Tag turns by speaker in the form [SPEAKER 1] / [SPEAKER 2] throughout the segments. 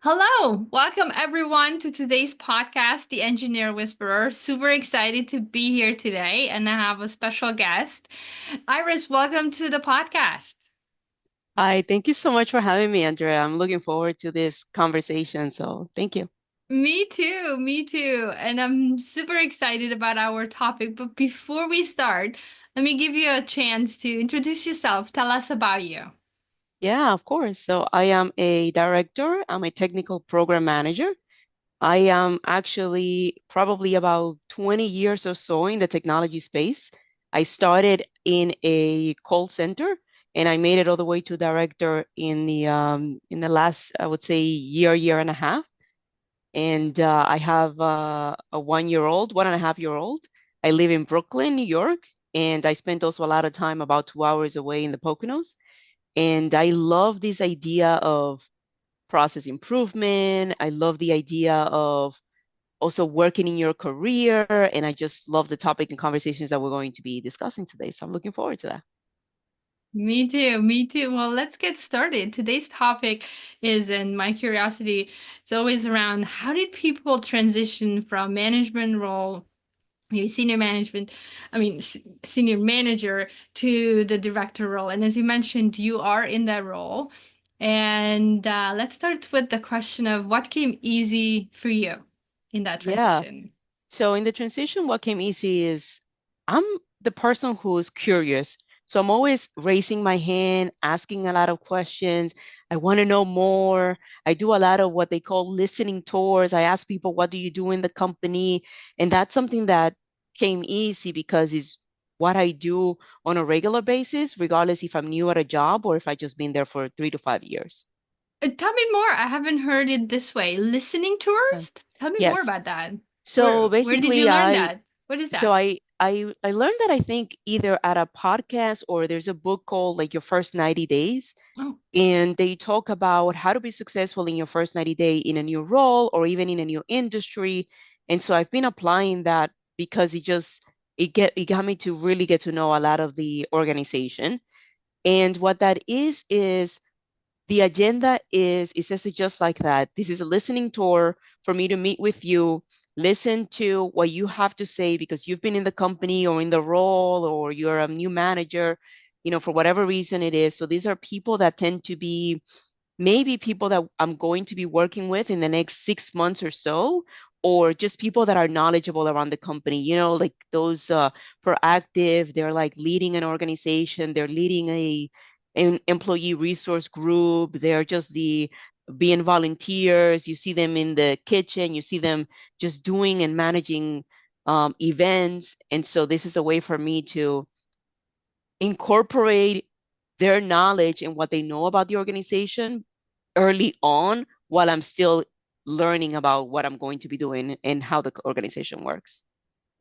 [SPEAKER 1] Hello, welcome everyone to today's podcast, The Engineer Whisperer. Super excited to be here today, and I have a special guest. Iris, welcome to the podcast.
[SPEAKER 2] Hi, thank you so much for having me, Andrea. I'm looking forward to this conversation, so thank you.
[SPEAKER 1] Me too, me too. And I'm super excited about our topic. But before we start, let me give you a chance to introduce yourself. Tell us about you.
[SPEAKER 2] Yeah, of course. So I am a director, I'm a technical program manager. I am actually probably about 20 years or so in the technology space. I started in a call center and I made it all the way to director in the last, I would say, year and a half. And I have a 1 year old, 1.5 year old. I live in Brooklyn, New York, and I spent also a lot of time about 2 hours away in the Poconos. And I love this idea of process improvement. I love the idea of also working in your career. And I just love the topic and conversations that we're going to be discussing today. So I'm looking forward to that.
[SPEAKER 1] Me too, me too. Well, let's get started. Today's topic is, and my curiosity is always around how did people transition from management role, maybe senior management, senior manager to the director role. And as you mentioned, you are in that role. And let's start with the question of what came easy for you in that
[SPEAKER 2] Yeah.
[SPEAKER 1] transition.
[SPEAKER 2] So in the transition, what came easy is I'm the person who's curious. So I'm always raising my hand, asking a lot of questions. I want to know more. I do a lot of what they call listening tours. I ask people, what do you do in the company? And that's something that came easy because it's what I do on a regular basis, regardless if I'm new at a job or if I just been there for 3 to 5 years.
[SPEAKER 1] Tell me more. I haven't heard it this way. Listening
[SPEAKER 2] Yeah.
[SPEAKER 1] tours? Tell me more
[SPEAKER 2] Yes.
[SPEAKER 1] about that.
[SPEAKER 2] So
[SPEAKER 1] Where did you
[SPEAKER 2] basically,
[SPEAKER 1] learn that? What is
[SPEAKER 2] So
[SPEAKER 1] that?
[SPEAKER 2] I learned that I think either at a podcast or there's a book called like Your First 90 Days,
[SPEAKER 1] Oh,
[SPEAKER 2] and they talk about how to be successful in your first 90 day in a new role or even in a new industry. And so I've been applying that because it got me to really get to know a lot of the organization. And what that is the agenda is, it says it just like that. This is a listening tour for me to meet with you, listen to what you have to say because you've been in the company or in the role or you're a new manager, for whatever reason it is. So these are people that tend to be maybe people that I'm going to be working with in the next 6 months or so, or just people that are knowledgeable around the company, like those proactive, they're like leading an organization, they're leading an employee resource group, they're just the being volunteers, you see them in the kitchen, you see them just doing and managing events. And so this is a way for me to incorporate their knowledge and what they know about the organization early on while I'm still learning about what I'm going to be doing and how the organization works.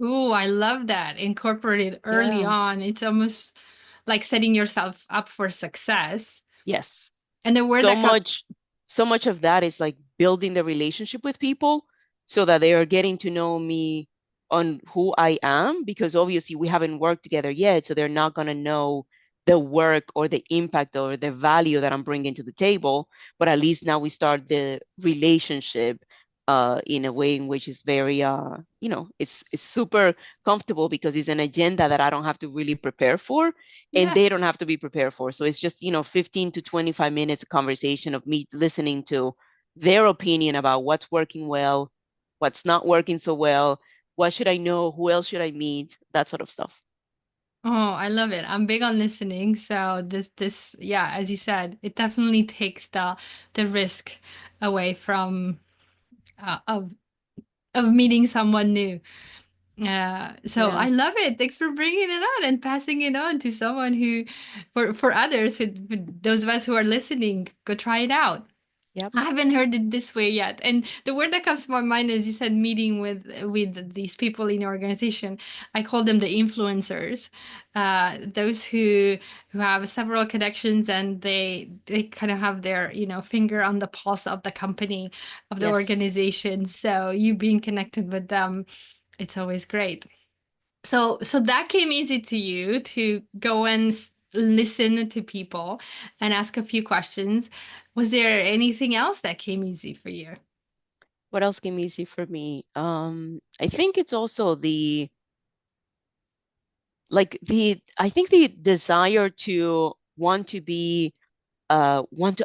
[SPEAKER 1] ooh, I love that. Incorporated early
[SPEAKER 2] Yeah.
[SPEAKER 1] on. It's almost like setting yourself up for success.
[SPEAKER 2] Yes.
[SPEAKER 1] And the word
[SPEAKER 2] So
[SPEAKER 1] that comes,
[SPEAKER 2] much, so much of that is like building the relationship with people so that they are getting to know me on who I am, because obviously we haven't worked together yet. So they're not going to know the work or the impact or the value that I'm bringing to the table. But at least now we start the relationship in a way in which is very, it's super comfortable because it's an agenda that I don't have to really prepare for and they don't
[SPEAKER 1] yes.
[SPEAKER 2] have to be prepared for. So it's just, 15 to 25 minutes of conversation of me listening to their opinion about what's working well, what's not working so well, what should I know, who else should I meet, that sort of stuff.
[SPEAKER 1] Oh, I love it. I'm big on listening. So yeah, as you said, it definitely takes the risk away from uh, of of meeting someone new. So
[SPEAKER 2] Yeah.
[SPEAKER 1] I love it. Thanks for bringing it on and passing it on to someone who, for others, for those of us who are listening, go try it out.
[SPEAKER 2] Yep.
[SPEAKER 1] I haven't heard it this way yet. And the word that comes to my mind is you said meeting with these people in your organization. I call them the influencers. Those who have several connections and they kind of have their, finger on the pulse of the company, of the
[SPEAKER 2] Yes.
[SPEAKER 1] organization. So you being connected with them, it's always great. So that came easy to you to go and listen to people and ask a few questions. Was there anything else that came easy for you?
[SPEAKER 2] What else came easy for me? I think it's also I think the desire to want to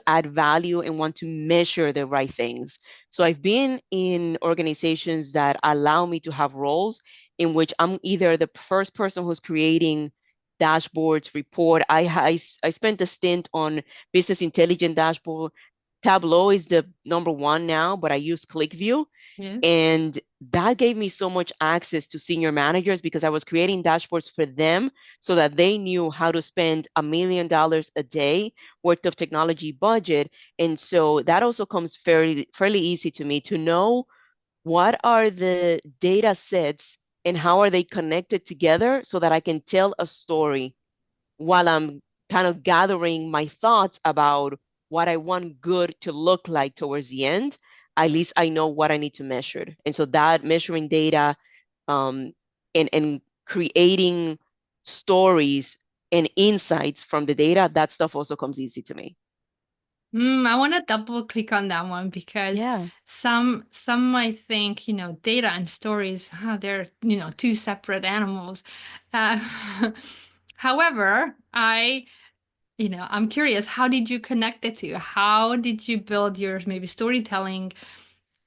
[SPEAKER 2] add value and want to measure the right things. So I've been in organizations that allow me to have roles in which I'm either the first person who's creating dashboards, report. I spent a stint on business intelligence dashboard. Tableau is the number one now, but I use ClickView.
[SPEAKER 1] Yes.
[SPEAKER 2] And that gave me so much access to senior managers because I was creating dashboards for them so that they knew how to spend $1 million a day worth of technology budget. And so that also comes fairly easy to me to know what are the data sets and how are they connected together so that I can tell a story while I'm kind of gathering my thoughts about what I want good to look like towards the end. At least I know what I need to measure. And so that measuring data um, and creating stories and insights from the data, that stuff also comes easy to me.
[SPEAKER 1] I want to double click on that one because
[SPEAKER 2] Yeah.
[SPEAKER 1] some might think, data and stories, they're, two separate animals. Uh, however, I'm curious, how did you connect the two? How did you build your maybe storytelling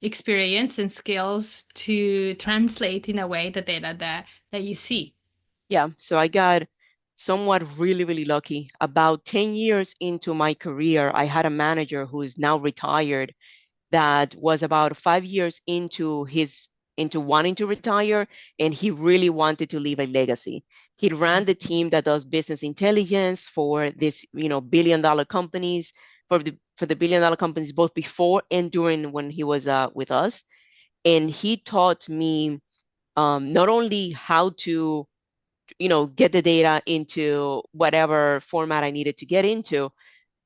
[SPEAKER 1] experience and skills to translate in a way the data that you see?
[SPEAKER 2] Yeah. So I got somewhat really lucky. About 10 years into my career, I had a manager who is now retired that was about 5 years into wanting to retire, and he really wanted to leave a legacy. He ran the team that does business intelligence for this, billion-dollar companies, for the billion-dollar companies both before and during when he was with us. And he taught me not only how to, get the data into whatever format I needed to get into,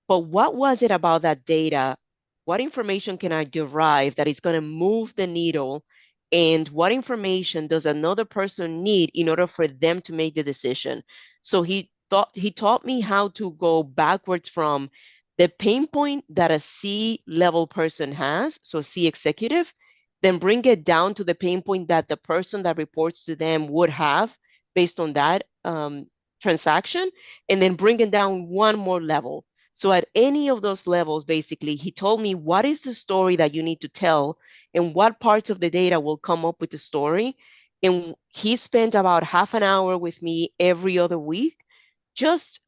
[SPEAKER 2] but what was it about that data? What information can I derive that is going to move the needle? And what information does another person need in order for them to make the decision? So he taught me how to go backwards from the pain point that a C-level person has, so C executive, then bring it down to the pain point that the person that reports to them would have based on that transaction, and then bring it down one more level. So at any of those levels, basically, he told me what is the story that you need to tell and what parts of the data will come up with the story. And he spent about half an hour with me every other week. Just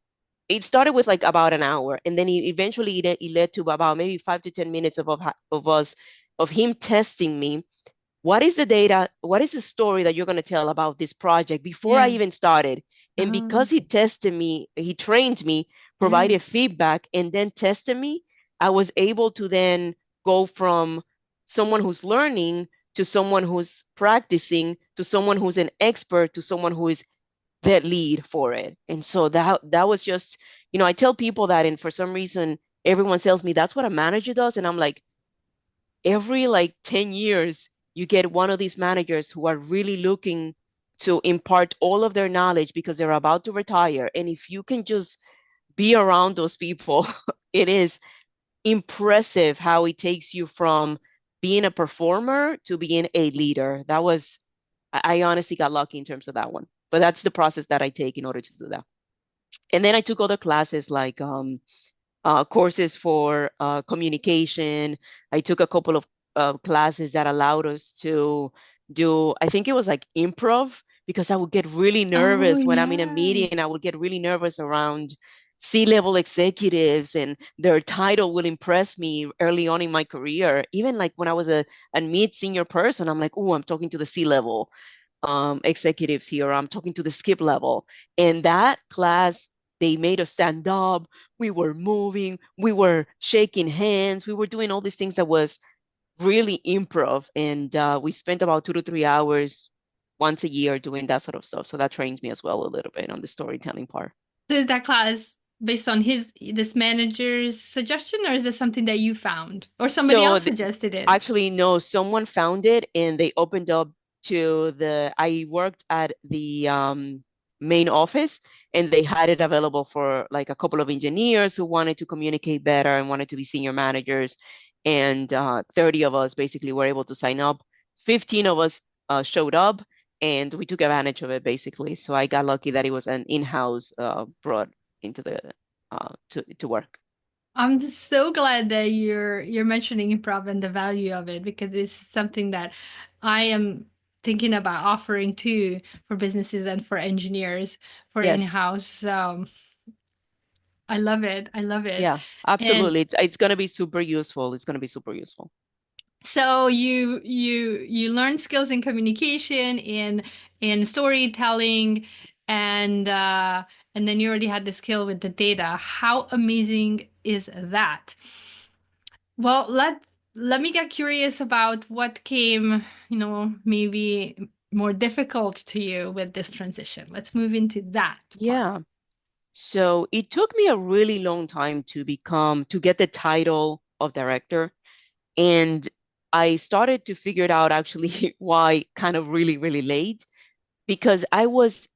[SPEAKER 2] it started with like about an hour, and then it led to about maybe 5 to 10 minutes of us of him testing me what is the data, what is the story that you're going to tell about this project before I even
[SPEAKER 1] Yes.
[SPEAKER 2] started. And
[SPEAKER 1] Oh,
[SPEAKER 2] because he tested me, he trained me, provided
[SPEAKER 1] yes.
[SPEAKER 2] feedback, and then tested me, I was able to then go from someone who's learning to someone who's practicing to someone who's an expert to someone who is the lead for it. And so that was just, I tell people that, and for some reason everyone tells me that's what a manager does, and I'm like, every like 10 years, you get one of these managers who are really looking to impart all of their knowledge because they're about to retire. And if you can just be around those people, it is impressive how it takes you from being a performer to being a leader. I honestly got lucky in terms of that one. But that's the process that I take in order to do that. And then I took other classes like courses for communication. I took a couple of classes that allowed us to do, I think it was like improv, because I would get really
[SPEAKER 1] Oh,
[SPEAKER 2] nervous when I'm in a
[SPEAKER 1] yes.
[SPEAKER 2] meeting. I would get really nervous around C-level executives, and their title will impress me early on in my career. Even like when I was a mid-senior person, I'm like, oh, I'm talking to the C-level executives here. I'm talking to the skip level. In that class, they made us stand up. We were moving. We were shaking hands. We were doing all these things that was really improv. And we spent about 2 to 3 hours once a year doing that sort of stuff. So that trains me as well a little bit on the storytelling part.
[SPEAKER 1] So is that class based on this manager's suggestion, or is this something that you found, or somebody
[SPEAKER 2] So
[SPEAKER 1] else suggested it?
[SPEAKER 2] actually, no, someone found it and they opened up I worked at the main office, and they had it available for like a couple of engineers who wanted to communicate better and wanted to be senior managers. And 30 of us basically were able to sign up. 15 of us showed up, and we took advantage of it basically. So I got lucky that it was an in-house brought into the to work.
[SPEAKER 1] I'm just so glad that you're mentioning improv and the value of it because it's something that I am thinking about offering too for businesses and for engineers for
[SPEAKER 2] Yes.
[SPEAKER 1] in-house. So I love it. I love it.
[SPEAKER 2] Yeah,
[SPEAKER 1] And
[SPEAKER 2] absolutely. It's going to be super useful. It's going to be super useful.
[SPEAKER 1] so you learn skills in communication, in storytelling, and then you already had the skill with the data. How amazing is that? Well, let me get curious about what came, maybe more difficult to you with this transition. Let's move into that part.
[SPEAKER 2] Yeah. So it took me a really long time to get the title of director. And I started to figure it out actually why kind of really, really late, because I was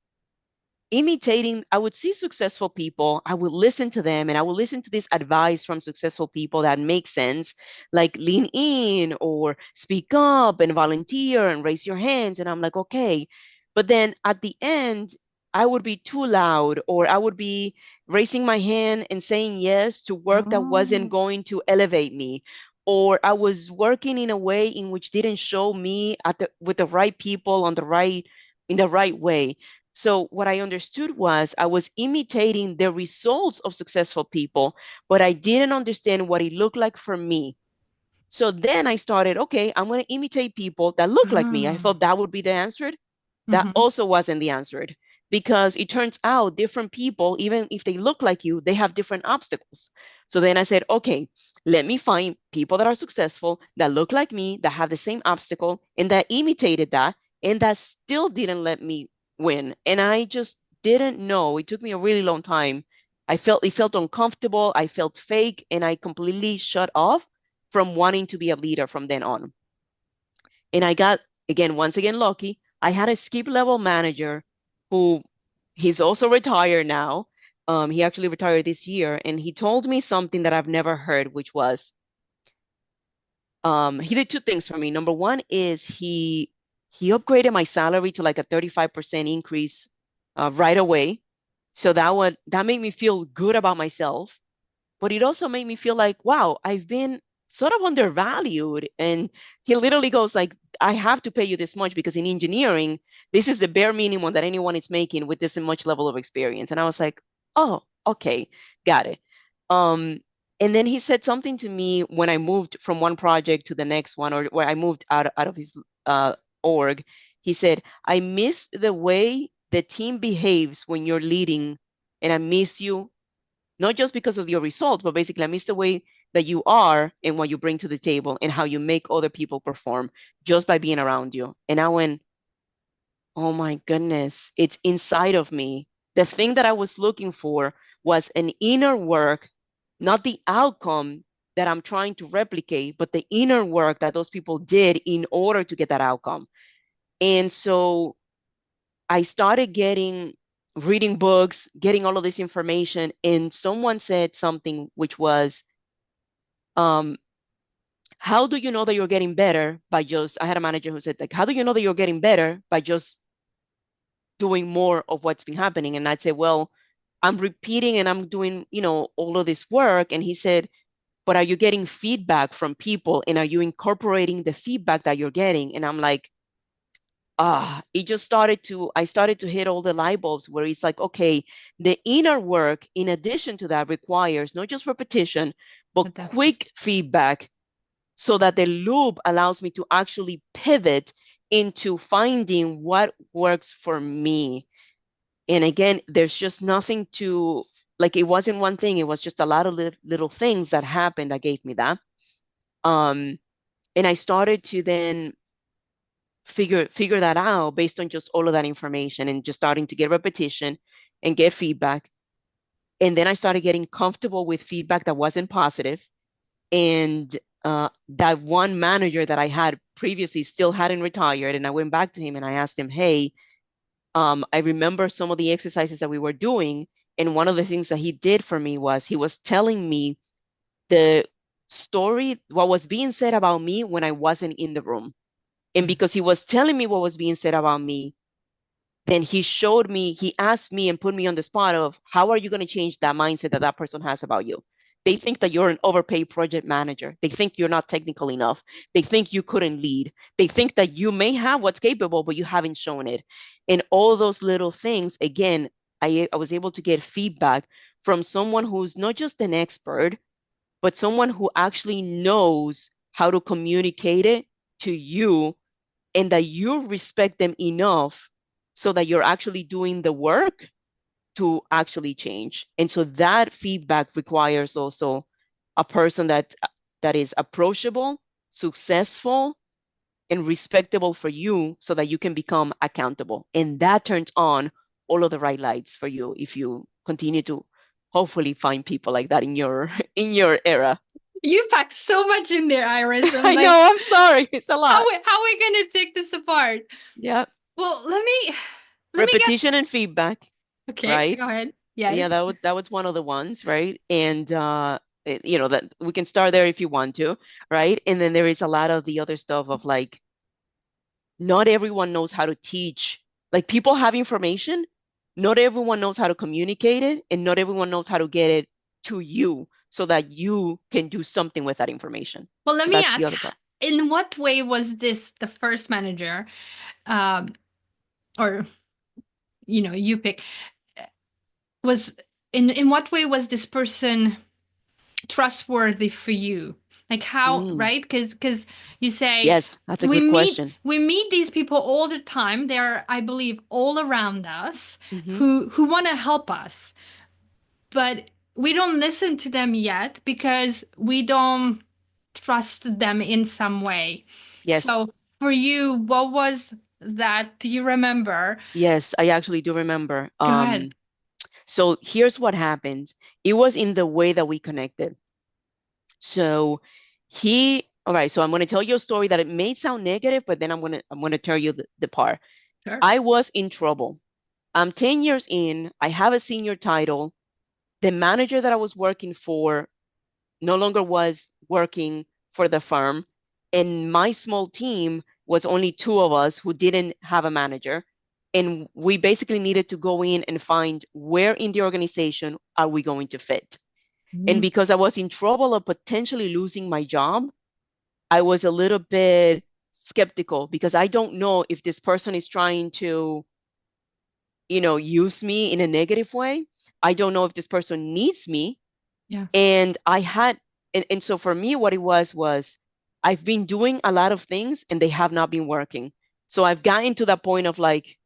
[SPEAKER 2] imitating, I would see successful people, I would listen to them, and I would listen to this advice from successful people that makes sense, like lean in or speak up and volunteer and raise your hands. And I'm like, okay. But then at the end, I would be too loud, or I would be raising my hand and saying yes to work that wasn't
[SPEAKER 1] Oh,
[SPEAKER 2] going to elevate me. Or I was working in a way in which didn't show me with the right people in the right way. So what I understood was I was imitating the results of successful people, but I didn't understand what it looked like for me. So then I started, okay, I'm going to imitate people that look like me. I
[SPEAKER 1] ah,
[SPEAKER 2] thought that would be the answer. That
[SPEAKER 1] hmm.
[SPEAKER 2] also wasn't the answer, because it turns out different people, even if they look like you, they have different obstacles. So then I said, okay, let me find people that are successful, that look like me, that have the same obstacle, and that imitated that, and that still didn't let me win. And I just didn't know. It took me a really long time. It felt uncomfortable. I felt fake, and I completely shut off from wanting to be a leader from then on. And I got, again, once again, lucky. I had a skip level manager who he's also retired now. He actually retired this year, and he told me something that I've never heard, which was he did two things for me. Number one is he upgraded my salary to like a 35% increase right away. So that made me feel good about myself, but it also made me feel like, wow, I've been sort of undervalued. And he literally goes like, I have to pay you this much because in engineering, this is the bare minimum that anyone is making with this much level of experience. And I was like, oh, okay, got it. Um, and then he said something to me when I moved from one project to the next one, or where I moved out of his uh, org. He said, I miss the way the team behaves when you're leading, and I miss you not just because of your results, but basically I miss the way that you are and what you bring to the table and how you make other people perform just by being around you. And I went, oh my goodness, it's inside of me. The thing that I was looking for was an inner work, not the outcome that I'm trying to replicate, but the inner work that those people did in order to get that outcome. And so I started reading books, getting all of this information, and someone said something which was, um, how do you know that you're getting better by just, I had a manager who said, like, how do you know that you're getting better by just doing more of what's been happening? And I'd say, well, I'm repeating and I'm doing, all of this work. And he said, but are you getting feedback from people, and are you incorporating the feedback that you're getting? And I'm like, it just I started to hit all the light bulbs where it's like, okay, the inner work, in addition to that, requires not just repetition, but
[SPEAKER 1] Adaptive.
[SPEAKER 2] quick feedback, so that the loop allows me to actually pivot into finding what works for me. And again, there's just nothing to, like, it wasn't one thing, it was just a lot of little things that happened that gave me that. Um, and I started to then figure that out based on just all of that information, and just starting to get repetition and get feedback. And then I started getting comfortable with feedback that wasn't positive. And that one manager that I had previously still hadn't retired. And I went back to him and I asked him, hey, I remember some of the exercises that we were doing, and one of the things that he did for me was he was telling me the story, what was being said about me when I wasn't in the room. And
[SPEAKER 1] Mm.
[SPEAKER 2] because he was telling me what was being said about me, then he showed me, he asked me and put me on the spot of how are you going to change that mindset that that person has about you? They think that you're an overpaid project manager. They think you're not technical enough. They think you couldn't lead. They think that you may have what's capable, but you haven't shown it. And all those little things, again, I was able to get feedback from someone who's not just an expert, but someone who actually knows how to communicate it to you and that you respect them enough so that you're actually doing the work to actually change. And so that feedback requires also a person that is approachable, successful, and respectable for you so that you can become accountable. And that turns on all of the right lights for you if you continue to hopefully find people like that in your in your era.
[SPEAKER 1] You packed so much in there, Iris. I'm
[SPEAKER 2] I know,
[SPEAKER 1] like,
[SPEAKER 2] I'm sorry. It's a lot.
[SPEAKER 1] how are we gonna take this apart?
[SPEAKER 2] Yeah.
[SPEAKER 1] Well, let me get
[SPEAKER 2] Repetition and feedback,
[SPEAKER 1] okay,
[SPEAKER 2] right?
[SPEAKER 1] go ahead.
[SPEAKER 2] Yeah,
[SPEAKER 1] Yes.
[SPEAKER 2] that was one of the ones, right? And you know that we can start there if you want to, right? And then there is a lot of the other stuff of like not everyone knows how to teach. Like people have information, not everyone knows how to communicate it, and not everyone knows how to get it to you so that you can do something with that information.
[SPEAKER 1] Well, let
[SPEAKER 2] So
[SPEAKER 1] me
[SPEAKER 2] that's the
[SPEAKER 1] ask,
[SPEAKER 2] other part.
[SPEAKER 1] in what way was this the first manager, um, or you pick, was in what way was this person trustworthy for you? Like how,
[SPEAKER 2] Mm,
[SPEAKER 1] right? Because you say
[SPEAKER 2] yes, that's a good question.
[SPEAKER 1] we meet these people all the time. They're, I believe, all around us
[SPEAKER 2] Hmm.
[SPEAKER 1] who want to help us, but we don't listen to them yet because we don't trust them in some way.
[SPEAKER 2] Yes,
[SPEAKER 1] So for you, what was that? Do you remember?
[SPEAKER 2] yes, I actually do remember.
[SPEAKER 1] God.
[SPEAKER 2] So here's what happened. It was in the way that we connected. So all right, so I'm going to tell you a story that it may sound negative, but then I'm going to tell you the part.
[SPEAKER 1] Sure.
[SPEAKER 2] I was in trouble. I'm 10 years in, I have a senior title. The manager that I was working for no longer was working for the firm, and my small team was only two of us who didn't have a manager. And we basically needed to go in and find where in the organization are we going to fit. And
[SPEAKER 1] Mhm.
[SPEAKER 2] because I was in trouble of potentially losing my job, I was a little bit skeptical because I don't know if this person is trying to, use me in a negative way. I don't know if this person needs me.
[SPEAKER 1] Yes.
[SPEAKER 2] And and so for me, what it was I've been doing a lot of things and they have not been working. So I've gotten to that point of like,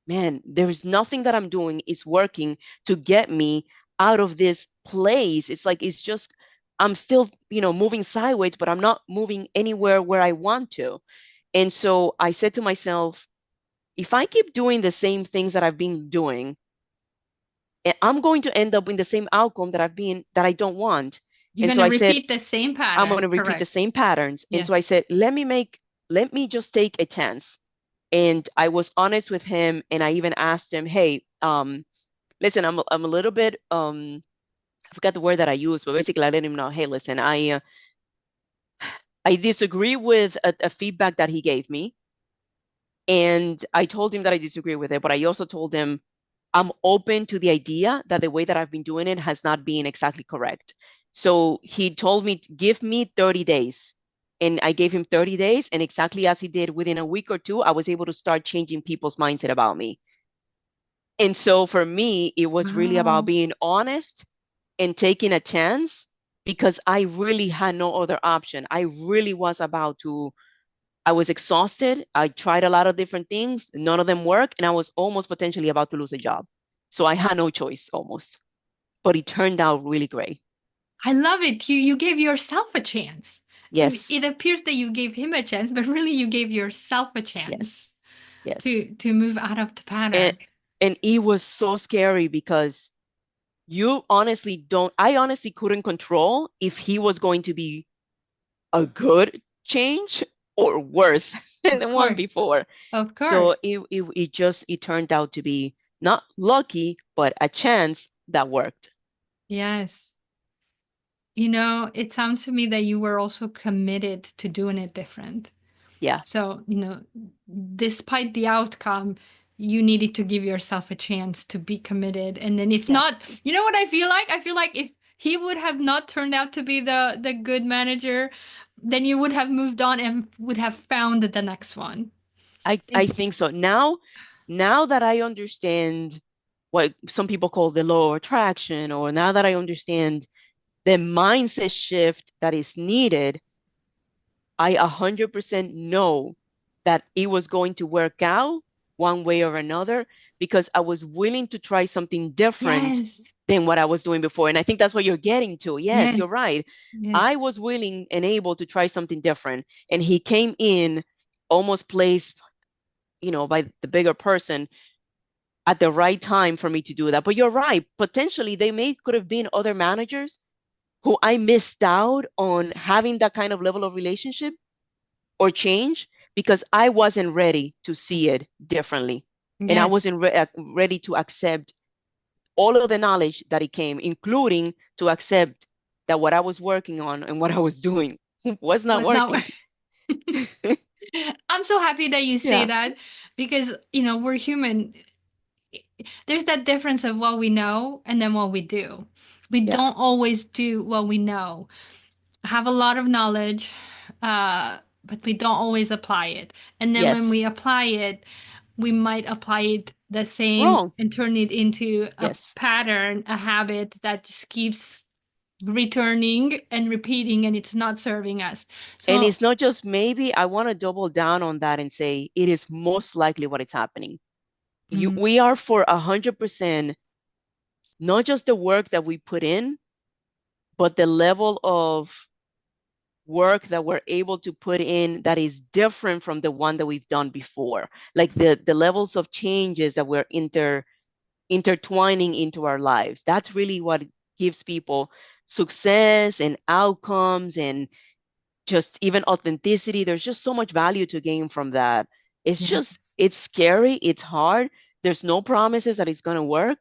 [SPEAKER 2] man, there's nothing that I'm doing is working to get me out of this place. It's like it's just I'm still, moving sideways, but I'm not moving anywhere where I want to. And so I said to myself, if I keep doing the same things that I've been doing, I'm going to end up in the same outcome that I don't want.
[SPEAKER 1] You're
[SPEAKER 2] And
[SPEAKER 1] going
[SPEAKER 2] so
[SPEAKER 1] to
[SPEAKER 2] I said,
[SPEAKER 1] repeat the same
[SPEAKER 2] I'm going
[SPEAKER 1] pattern,
[SPEAKER 2] to repeat the
[SPEAKER 1] correct?
[SPEAKER 2] same patterns. And
[SPEAKER 1] Yes.
[SPEAKER 2] so I said, let me just take a chance. And I was honest with him, and I even asked him, hey, listen, I'm a little bit I forgot the word that I used, but basically I let him know, hey, listen, I disagree with a feedback that he gave me, and I told him that I disagree with it, but I also told him I'm open to the idea that the way that I've been doing it has not been exactly correct. So he told me, give me 30 days. And I gave him 30 days. And exactly as he did, within a week or two, I was able to start changing people's mindset about me. And so for me, it was really about
[SPEAKER 1] Wow.
[SPEAKER 2] being honest and taking a chance because I really had no other option. I really was I was exhausted. I tried a lot of different things. None of them worked. And I was almost potentially about to lose a job. So I had no choice almost. But it turned out really great.
[SPEAKER 1] I love it. You gave yourself a chance.
[SPEAKER 2] Yes,
[SPEAKER 1] It appears that you gave him a chance, but really you gave yourself a
[SPEAKER 2] yes,
[SPEAKER 1] chance
[SPEAKER 2] yes.
[SPEAKER 1] to move out of the
[SPEAKER 2] And
[SPEAKER 1] pattern.
[SPEAKER 2] and it was so scary because I honestly couldn't control if he was going to be a good change or worse than
[SPEAKER 1] Of
[SPEAKER 2] the one
[SPEAKER 1] course.
[SPEAKER 2] before.
[SPEAKER 1] Of
[SPEAKER 2] So
[SPEAKER 1] course.
[SPEAKER 2] it turned out to be not lucky, but a chance that worked.
[SPEAKER 1] Yes. It sounds to me that you were also committed to doing it different.
[SPEAKER 2] Yeah,
[SPEAKER 1] So, despite the outcome, you needed to give yourself a chance to be committed. And then if
[SPEAKER 2] yeah.
[SPEAKER 1] not, you know what I feel like? I feel like if he would have not turned out to be the good manager, then you would have moved on and would have found the next one.
[SPEAKER 2] I think so. Now that I understand what some people call the law of attraction, or now that I understand the mindset shift that is needed, I 100% know that it was going to work out one way or another because I was willing to try something different
[SPEAKER 1] Yes.
[SPEAKER 2] than what I was doing before. And I think that's what you're getting to. Yes, you're
[SPEAKER 1] Yes.
[SPEAKER 2] right.
[SPEAKER 1] Yes.
[SPEAKER 2] I was willing and able to try something different. And he came in almost placed, by the bigger person at the right time for me to do that. But you're right. Potentially, they may could have been other managers who I missed out on having that kind of level of relationship or change because I wasn't ready to see it differently. And I
[SPEAKER 1] Yes.
[SPEAKER 2] wasn't ready to accept all of the knowledge that it came, including to accept that what I was working on and what I was doing was not
[SPEAKER 1] Was not
[SPEAKER 2] working.
[SPEAKER 1] worth. I'm so happy that you say
[SPEAKER 2] Yeah,
[SPEAKER 1] that because, we're human. There's that difference of what we know and then what we do. We
[SPEAKER 2] yeah,
[SPEAKER 1] don't always do what we know. Have a lot of knowledge, but we don't always apply it. And then when we
[SPEAKER 2] yes,
[SPEAKER 1] apply it, we might apply it the same
[SPEAKER 2] wrong.
[SPEAKER 1] and turn it into a
[SPEAKER 2] Yes.
[SPEAKER 1] pattern, a habit that just keeps returning and repeating, and it's not serving us.
[SPEAKER 2] And
[SPEAKER 1] So,
[SPEAKER 2] it's not just maybe, I want to double down on that and say it is most likely what is happening.
[SPEAKER 1] mm,
[SPEAKER 2] We are for 100%, not just the work that we put in, but the level of work that we're able to put in that is different from the one that we've done before. Like the levels of changes that we're intertwining into our lives. That's really what gives people success and outcomes and just even authenticity. There's just so much value to gain from that.
[SPEAKER 1] yes,
[SPEAKER 2] It's scary, it's hard. There's no promises that it's going to work.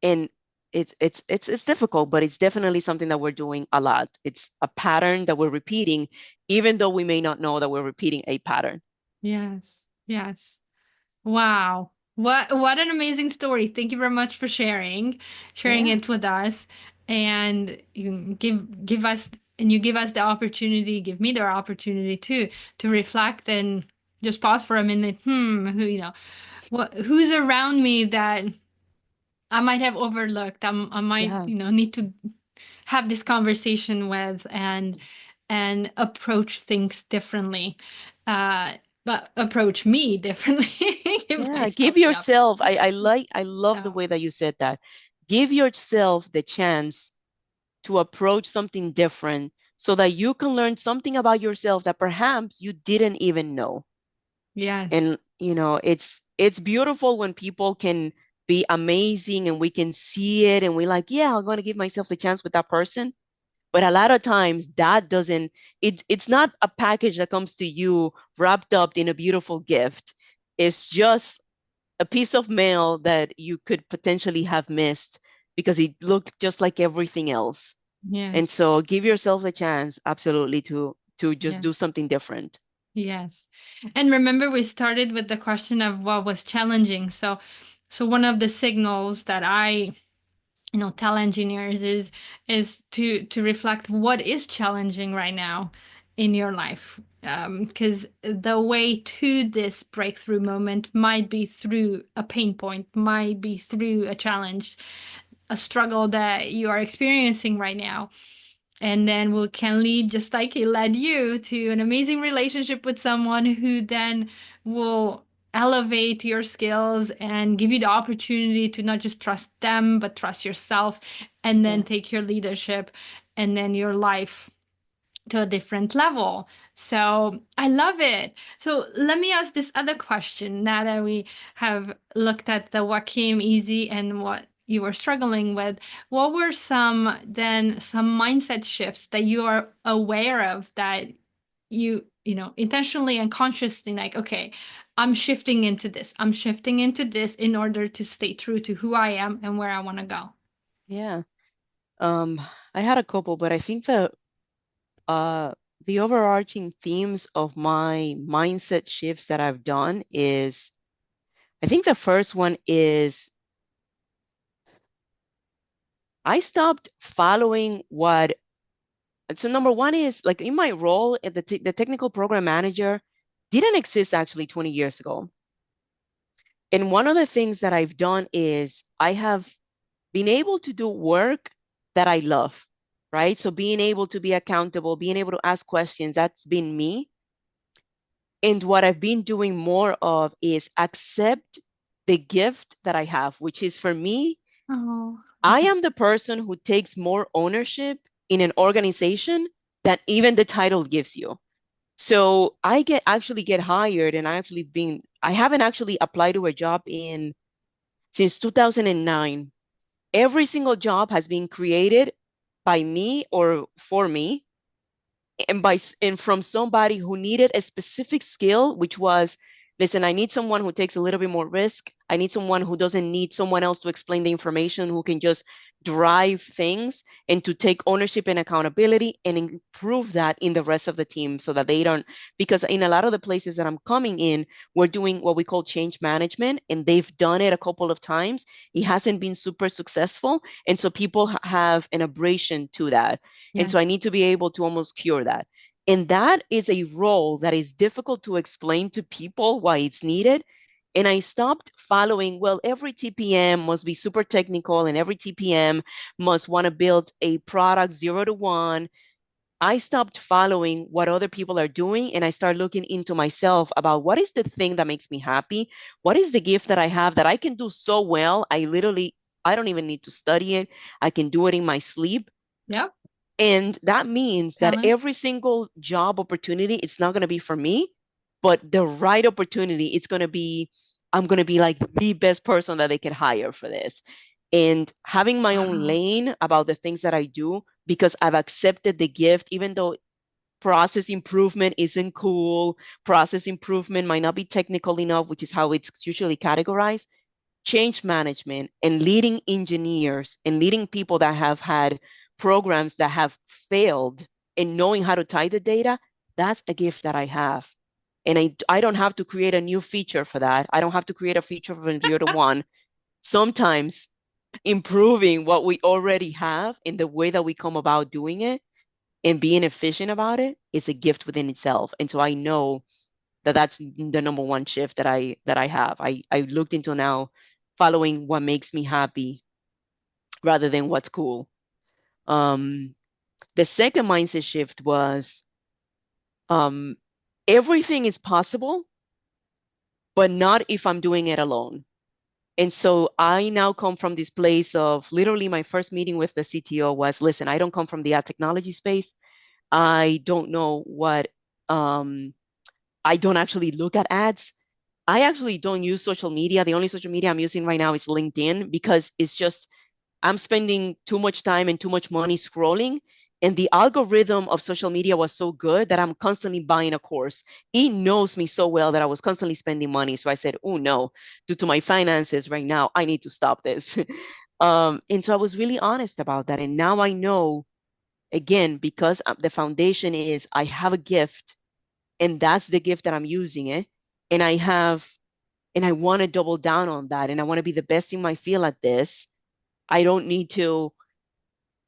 [SPEAKER 2] And it's difficult, but it's definitely something that we're doing a lot. It's a pattern that we're repeating, even though we may not know that we're repeating a pattern.
[SPEAKER 1] yes, yes. Wow. What an amazing story. Thank you very much for sharing
[SPEAKER 2] Yeah.
[SPEAKER 1] it with us and you give us the opportunity, give me the opportunity to reflect and just pause for a minute. Who's around me that I might have overlooked. I might,
[SPEAKER 2] Yeah.
[SPEAKER 1] need to have this conversation with and approach things differently. Uh, but approach me differently. Give
[SPEAKER 2] Yeah. Give
[SPEAKER 1] myself the up.
[SPEAKER 2] yourself, I love the
[SPEAKER 1] So,
[SPEAKER 2] way that you said that. Give yourself the chance to approach something different so that you can learn something about yourself that perhaps you didn't even know.
[SPEAKER 1] yes,
[SPEAKER 2] And it's beautiful when people can be amazing and we can see it and we're like, yeah, I'm going to give myself the chance with that person. But a lot of times that doesn't, it's not a package that comes to you wrapped up in a beautiful gift. It's just a piece of mail that you could potentially have missed because it looked just like everything else. And
[SPEAKER 1] yes,
[SPEAKER 2] so give yourself a chance, absolutely, to just do
[SPEAKER 1] yes,
[SPEAKER 2] something different.
[SPEAKER 1] yes. And remember, we started with the question of what was challenging. So one of the signals that I tell engineers is to reflect what is challenging right now in your life, because the way to this breakthrough moment might be through a pain point, might be through a challenge, a struggle that you are experiencing right now, and then will can lead, just like it led you, to an amazing relationship with someone who then will elevate your skills and give you the opportunity to not just trust them but trust yourself, and then
[SPEAKER 2] Yeah.
[SPEAKER 1] take your leadership and then your life to a different level. So I love it. So let me ask this other question now that we have looked at the what came easy and what you were struggling with. What were some mindset shifts that you are aware of that you intentionally and consciously, like, okay, I'm shifting into this. I'm shifting into this in order to stay true to who I am and where I want to go.
[SPEAKER 2] Yeah. Um, I had a couple, but I think uh the overarching themes of my mindset shifts that I've done is I think the first one is I stopped following what so number one is like in my role at the technical program manager didn't exist actually 20 years ago. And one of the things that I've done is I have been able to do work that I love, right? So being able to be accountable, being able to ask questions, that's been me. And what I've been doing more of is accept the gift that I have, which is for me,
[SPEAKER 1] Oh,
[SPEAKER 2] I am the person who takes more ownership in an organization than even the title gives you. So I get actually get hired and I haven't actually applied to a job in since 2009. Every single job has been created by me or for me and from somebody who needed a specific skill, which was, listen, I need someone who takes a little bit more risk. I need someone who doesn't need someone else to explain the information, who can just drive things and to take ownership and accountability and improve that in the rest of the team so that they don't, because in a lot of the places that I'm coming in, we're doing what we call change management, and they've done it a couple of times. It hasn't been super successful. And so people have an abrasion to that. And
[SPEAKER 1] yeah.
[SPEAKER 2] so I need to be able to almost cure that. And that is a role that is difficult to explain to people why it's needed. And I stopped following, well, every TPM must be super technical and every TPM must want to build a product 0 to 1. I stopped following what other people are doing and I started looking into myself about what is the thing that makes me happy? What is the gift that I have that I can do so well? I don't even need to study it. I can do it in my sleep.
[SPEAKER 1] Yep.
[SPEAKER 2] And that means that
[SPEAKER 1] Talent.
[SPEAKER 2] every single job opportunity, it's not going to be for me, but the right opportunity, I'm going to be like the best person that they can hire for this. And having my own
[SPEAKER 1] Wow.
[SPEAKER 2] lane about the things that I do because I've accepted the gift, even though process improvement isn't cool, process improvement might not be technical enough, which is how it's usually categorized. Change management and leading engineers and leading people that have had programs that have failed and knowing how to tie the data, that's a gift that I have. And I don't have to create a new feature for that. I don't have to create a feature from 0 to 1. Sometimes improving what we already have in the way that we come about doing it and being efficient about it is a gift within itself. And so I know that that's the number one shift that I have. I looked into now following what makes me happy rather than what's cool. Um, the second mindset shift was um, everything is possible, but not if I'm doing it alone. And so I now come from this place of literally my first meeting with the CTO was, listen, I don't come from the ad technology space. I don't know what I don't actually look at ads. I actually don't use social media. The only social media I'm using right now is LinkedIn because it's just I'm spending too much time and too much money scrolling. And the algorithm of social media was so good that I'm constantly buying a course. It knows me so well that I was constantly spending money. So I said, oh no, due to my finances right now, I need to stop this. And so I was really honest about that. And now I know, again, because the foundation is I have a gift and that's the gift that I'm using it. And and I want to double down on that. And I want to be the best in my field at this. I don't need to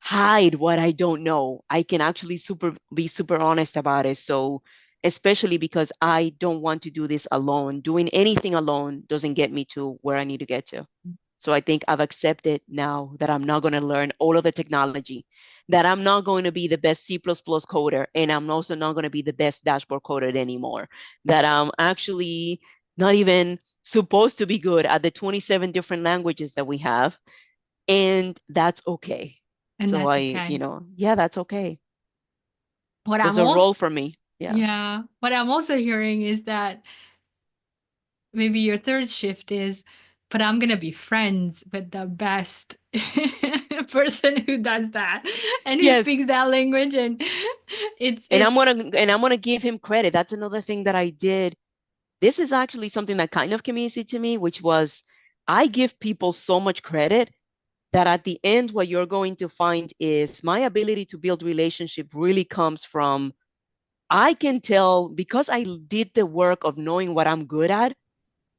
[SPEAKER 2] hide what I don't know. I can actually be super honest about it. So, especially because I don't want to do this alone. Doing anything alone doesn't get me to where I need to get to. So I think I've accepted now that I'm not going to learn all of the technology, that I'm not going to be the best C++ coder, and I'm also not going to be the best dashboard coder anymore, that I'm actually not even supposed to be good at the 27 different languages that we have, and that's okay.
[SPEAKER 1] And
[SPEAKER 2] So
[SPEAKER 1] that's okay.
[SPEAKER 2] yeah, that's okay.
[SPEAKER 1] What
[SPEAKER 2] There's
[SPEAKER 1] I'm
[SPEAKER 2] a
[SPEAKER 1] also,
[SPEAKER 2] role for me. Yeah.
[SPEAKER 1] yeah, what I'm also hearing is that maybe your third shift is, but I'm gonna be friends with the best. person who does that and who
[SPEAKER 2] Yes.
[SPEAKER 1] speaks that language, and
[SPEAKER 2] And I'm
[SPEAKER 1] it's
[SPEAKER 2] gonna give him credit. That's another thing that I did. This is actually something that kind of came easy to me, which was I give people so much credit that at the end, what you're going to find is my ability to build relationship really comes from I can tell because I did the work of knowing what I'm good at.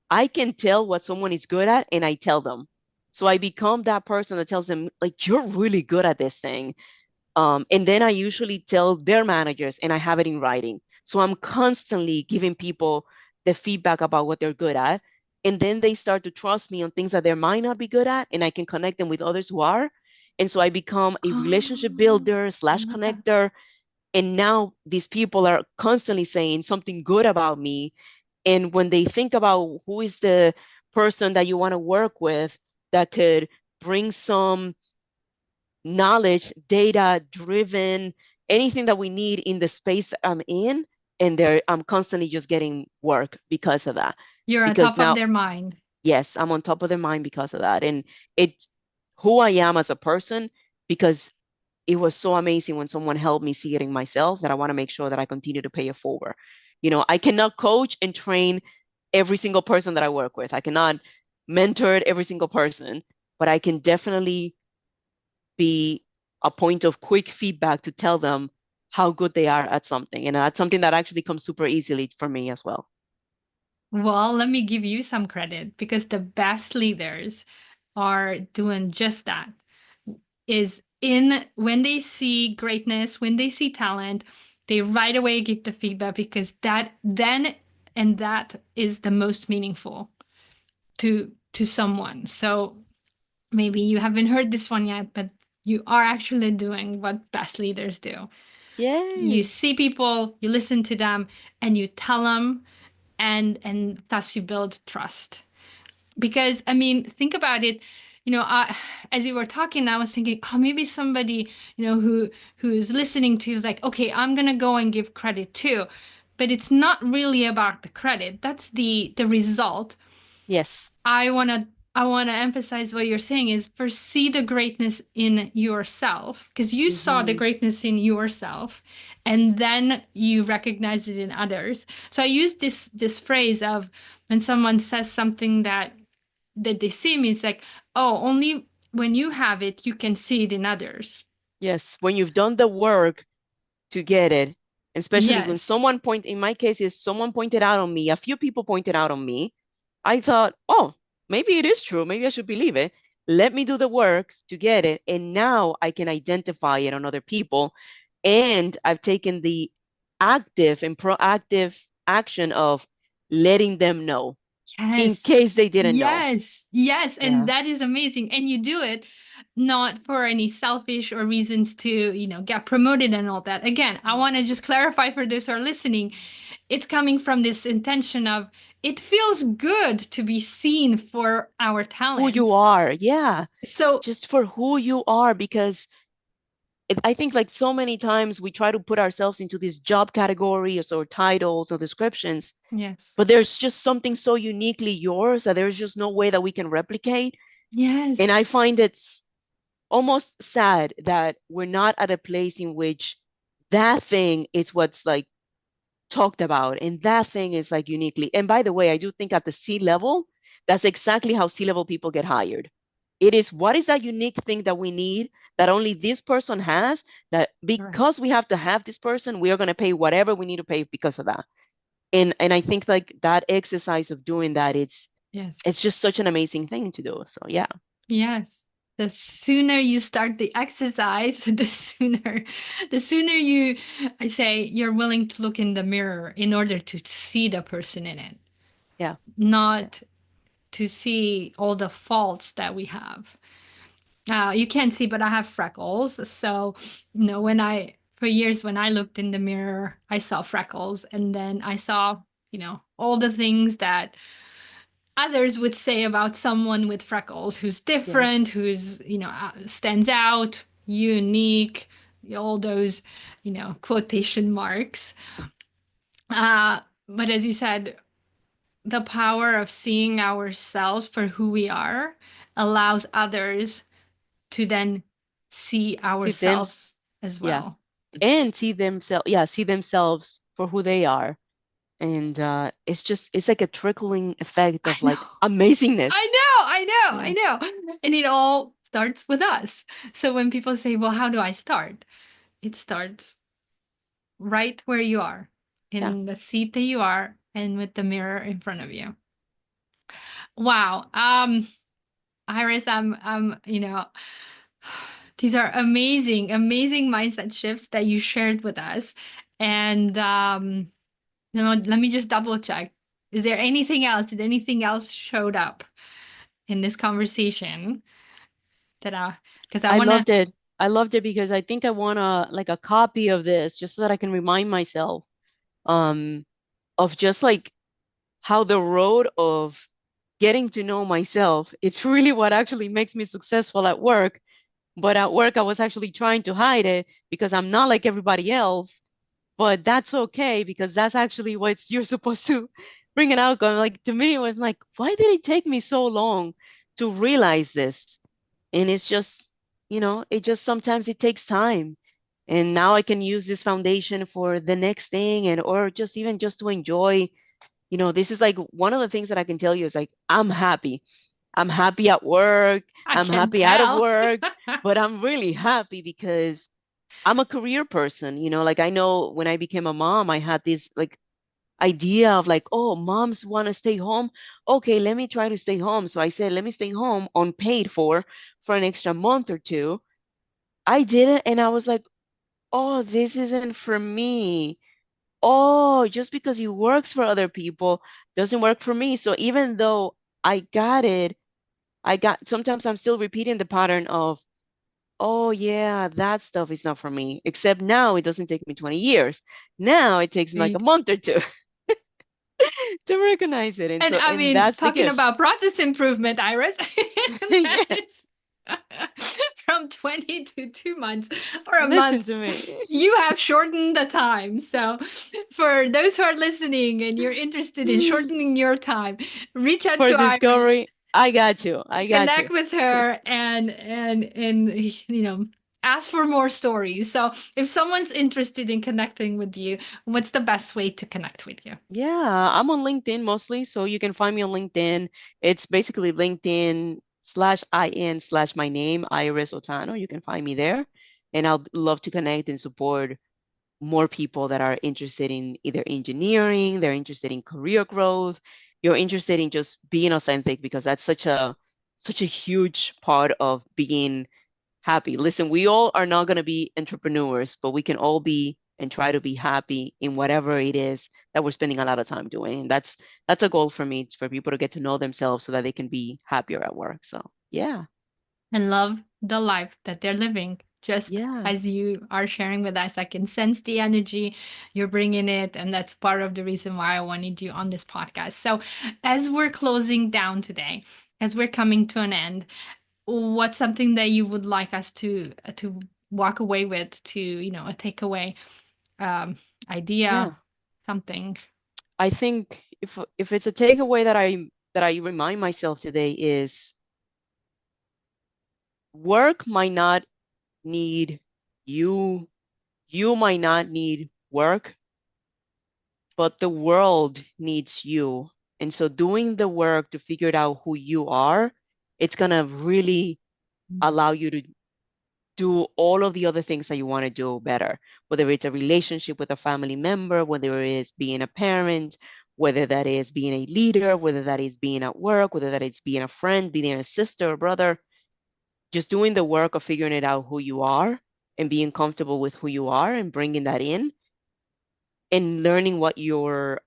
[SPEAKER 2] I can tell what someone is good at and I tell them. So I become that person that tells them, like, you're really good at this thing. And then I usually tell their managers and I have it in writing. So I'm constantly giving people the feedback about what they're good at. And then they start to trust me on things that they might not be good at, and I can connect them with others who are. And so I become a relationship
[SPEAKER 1] oh,
[SPEAKER 2] builder
[SPEAKER 1] I
[SPEAKER 2] slash
[SPEAKER 1] love that.
[SPEAKER 2] connector. And now these people are constantly saying something good about me. And when they think about who is the person that you want to work with that could bring some knowledge, data driven, anything that we need in the space I'm in. And there, I'm constantly just getting work because of that.
[SPEAKER 1] You're on
[SPEAKER 2] Because
[SPEAKER 1] top of
[SPEAKER 2] now,
[SPEAKER 1] their mind.
[SPEAKER 2] yes, I'm on top of their mind because of that. And it's who I am as a person because it was so amazing when someone helped me see it in myself that I want to make sure that I continue to pay it forward. I cannot coach and train every single person that I work with. I cannot mentor every single person, but I can definitely be a point of quick feedback to tell them how good they are at something. And that's something that actually comes super easily for me as well.
[SPEAKER 1] Well, let me give you some credit because the best leaders are doing just that. Is in when they see greatness, when they see talent, they right away give the feedback because that is the most meaningful to someone. So maybe you haven't heard this one yet, but you are actually doing what best leaders do. You
[SPEAKER 2] Yay.
[SPEAKER 1] see people, you listen to them, and you tell them, and thus you build trust. Because I mean, think about it. As you were talking, I was thinking, oh, maybe somebody, who's listening to you is like, okay, I'm gonna go and give credit too, but it's not really about the credit. That's the result.
[SPEAKER 2] Yes.
[SPEAKER 1] I wanna I wanna emphasize what you're saying is first see the greatness in yourself because you saw the
[SPEAKER 2] Hmm.
[SPEAKER 1] greatness in yourself, and then you recognize it in others. So I use this phrase of when someone says something that they see me, it's like, oh, only when you have it, you can see it in others.
[SPEAKER 2] Yes. When you've done the work to get it, especially when
[SPEAKER 1] Yes.
[SPEAKER 2] in my case, is someone pointed out on me, a few people pointed out on me. I thought, oh, maybe it is true. Maybe I should believe it. Let me do the work to get it. And now I can identify it on other people. And I've taken the active and proactive action of letting them know in
[SPEAKER 1] Yes.
[SPEAKER 2] case they didn't know.
[SPEAKER 1] Yes. Yes. And
[SPEAKER 2] Yeah.
[SPEAKER 1] that is amazing. And you do it not for any selfish or reasons to, get promoted and all that. Again, I want to just clarify for those who are listening. It's coming from this intention of it feels good to be seen for our
[SPEAKER 2] Who you
[SPEAKER 1] talents.
[SPEAKER 2] are. Yeah.
[SPEAKER 1] So,
[SPEAKER 2] Just for who you are, because I think like so many times we try to put ourselves into these job categories or titles or descriptions,
[SPEAKER 1] yes.
[SPEAKER 2] but there's just something so uniquely yours that there's just no way that we can replicate. And I
[SPEAKER 1] Yes.
[SPEAKER 2] find it's almost sad that we're not at a place in which that thing is what's like talked about and that thing is like uniquely. And by the way, I do think at the C level, that's exactly how C level people get hired. It is what is that unique thing that we need that only this person has, that
[SPEAKER 1] Correct.
[SPEAKER 2] because we have to have this person, we are going to pay whatever we need to pay because of that. And I think like that exercise of doing that,
[SPEAKER 1] Yes.
[SPEAKER 2] it's just such an amazing thing to do. So yeah.
[SPEAKER 1] Yes. The sooner you start the exercise, the sooner I say you're willing to look in the mirror in order to see the person in it,
[SPEAKER 2] Yeah. Yeah.
[SPEAKER 1] not to see all the faults that we have. You can't see, but I have freckles. So, for years when I looked in the mirror, I saw freckles, and then I saw, all the things that others would say about someone with freckles who's
[SPEAKER 2] Yes.
[SPEAKER 1] different, who's, stands out, unique, all those, quotation marks. But as you said, the power of seeing ourselves for who we are allows others to then see
[SPEAKER 2] See them,
[SPEAKER 1] ourselves as
[SPEAKER 2] yeah,
[SPEAKER 1] well.
[SPEAKER 2] and see themselves for who they are. And it's like a trickling effect
[SPEAKER 1] I
[SPEAKER 2] of
[SPEAKER 1] know.
[SPEAKER 2] like amazingness.
[SPEAKER 1] I
[SPEAKER 2] Yeah,
[SPEAKER 1] know. And it all starts with us. So when people say, well, how do I start? It starts right where you are,
[SPEAKER 2] yeah.
[SPEAKER 1] in the seat that you are, and with the mirror in front of you. Wow. Iris, these are amazing, amazing mindset shifts that you shared with us. And let me just double check. Is there anything else? Did anything else showed up in this conversation that because I
[SPEAKER 2] I
[SPEAKER 1] want to
[SPEAKER 2] loved it. I loved it because I think I want a copy of this just so that I can remind myself um of just like how the road of getting to know myself, it's really what actually makes me successful at work. But at work, I was actually trying to hide it because I'm not like everybody else. But that's okay because that's actually what you're supposed to bring an outcome. Like to me, it was like, why did it take me so long to realize this? And it's just, it just sometimes it takes time. And now I can use this foundation for the next thing and or just even just to enjoy. This is like one of the things that I can tell you is like I'm happy. I'm happy at work.
[SPEAKER 1] I
[SPEAKER 2] I'm
[SPEAKER 1] can
[SPEAKER 2] happy out of
[SPEAKER 1] tell.
[SPEAKER 2] work, but I'm really happy because I'm a career person, like I know when I became a mom, I had this like idea of like, oh, moms want to stay home. Okay, let me try to stay home. So I said, let me stay home unpaid for an extra month or two. I did it and I was like, oh, this isn't for me. Oh, just because it works for other people doesn't work for me. So even though I got it, sometimes I'm still repeating the pattern of, oh yeah, that stuff is not for me. Except now it doesn't take me 20 years. Now it takes me like a
[SPEAKER 1] See?
[SPEAKER 2] month or two to recognize it. And
[SPEAKER 1] And
[SPEAKER 2] so,
[SPEAKER 1] I
[SPEAKER 2] and
[SPEAKER 1] mean,
[SPEAKER 2] that's the
[SPEAKER 1] talking
[SPEAKER 2] gift.
[SPEAKER 1] about process improvement, Iris, that
[SPEAKER 2] Yes.
[SPEAKER 1] is from 20 to 2 months or a
[SPEAKER 2] Listen
[SPEAKER 1] month,
[SPEAKER 2] to me.
[SPEAKER 1] you have shortened the time. So, for those who are listening and you're interested in shortening your time, reach out
[SPEAKER 2] For
[SPEAKER 1] to Iris,
[SPEAKER 2] discovery, I got you. I got you.
[SPEAKER 1] connect with her, and ask for more stories. So, if someone's interested in connecting with you, what's the best way to connect with you?
[SPEAKER 2] Yeah, I'm on LinkedIn mostly, so you can find me on LinkedIn. It's basically LinkedIn/IN/ my name, Iris Otano. You can find me there, and I'll love to connect and support more people that are interested in either engineering, they're interested in career growth, you're interested in just being authentic because that's such a huge part of being happy. Listen, we all are not going to be entrepreneurs, but we can all be and try to be happy in whatever it is that we're spending a lot of time doing. And that's a goal for me, for people to get to know themselves so that they can be happier at work. So, yeah.
[SPEAKER 1] And love the life that they're living. Just
[SPEAKER 2] Yeah.
[SPEAKER 1] as you are sharing with us, I can sense the energy, you're bringing it. And that's part of the reason why I wanted you on this podcast. So, as we're closing down today, as we're coming to an end, what's something that you would like us to walk away with, to, a takeaway um, idea,
[SPEAKER 2] Yeah.
[SPEAKER 1] something?
[SPEAKER 2] I think if it's a takeaway that I remind myself today is work might not need you, you might not need work, but the world needs you. And so doing the work to figure out who you are, it's gonna really allow you to do all of the other things that you want to do better, whether it's a relationship with a family member, whether it is being a parent, whether that is being a leader, whether that is being at work, whether that is being a friend, being a sister or brother, just doing the work of figuring it out who you are and being comfortable with who you are and bringing that in and learning what your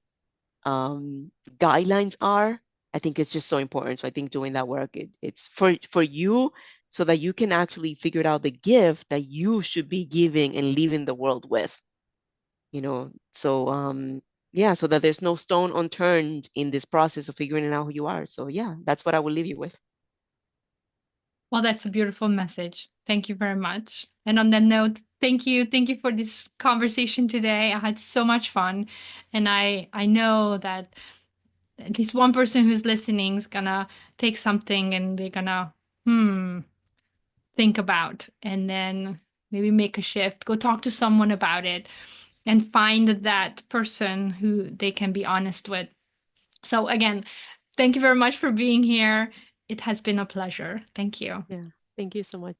[SPEAKER 2] guidelines are. I think it's just so important. So I think doing that work, it's for you so that you can actually figure out the gift that you should be giving and leaving the world with, So yeah, so that there's no stone unturned in this process of figuring out who you are. So yeah, that's what I will leave you with.
[SPEAKER 1] Well, that's a beautiful message. Thank you very much. And on that note, thank you. Thank you for this conversation today. I had so much fun. And I know that at least one person who's listening is gonna take something and they're gonna, hmm, think about, and then maybe make a shift, go talk to someone about it, and find that person who they can be honest with. So again, thank you very much for being here. It has been a pleasure. Thank you.
[SPEAKER 2] Yeah. Thank you so much.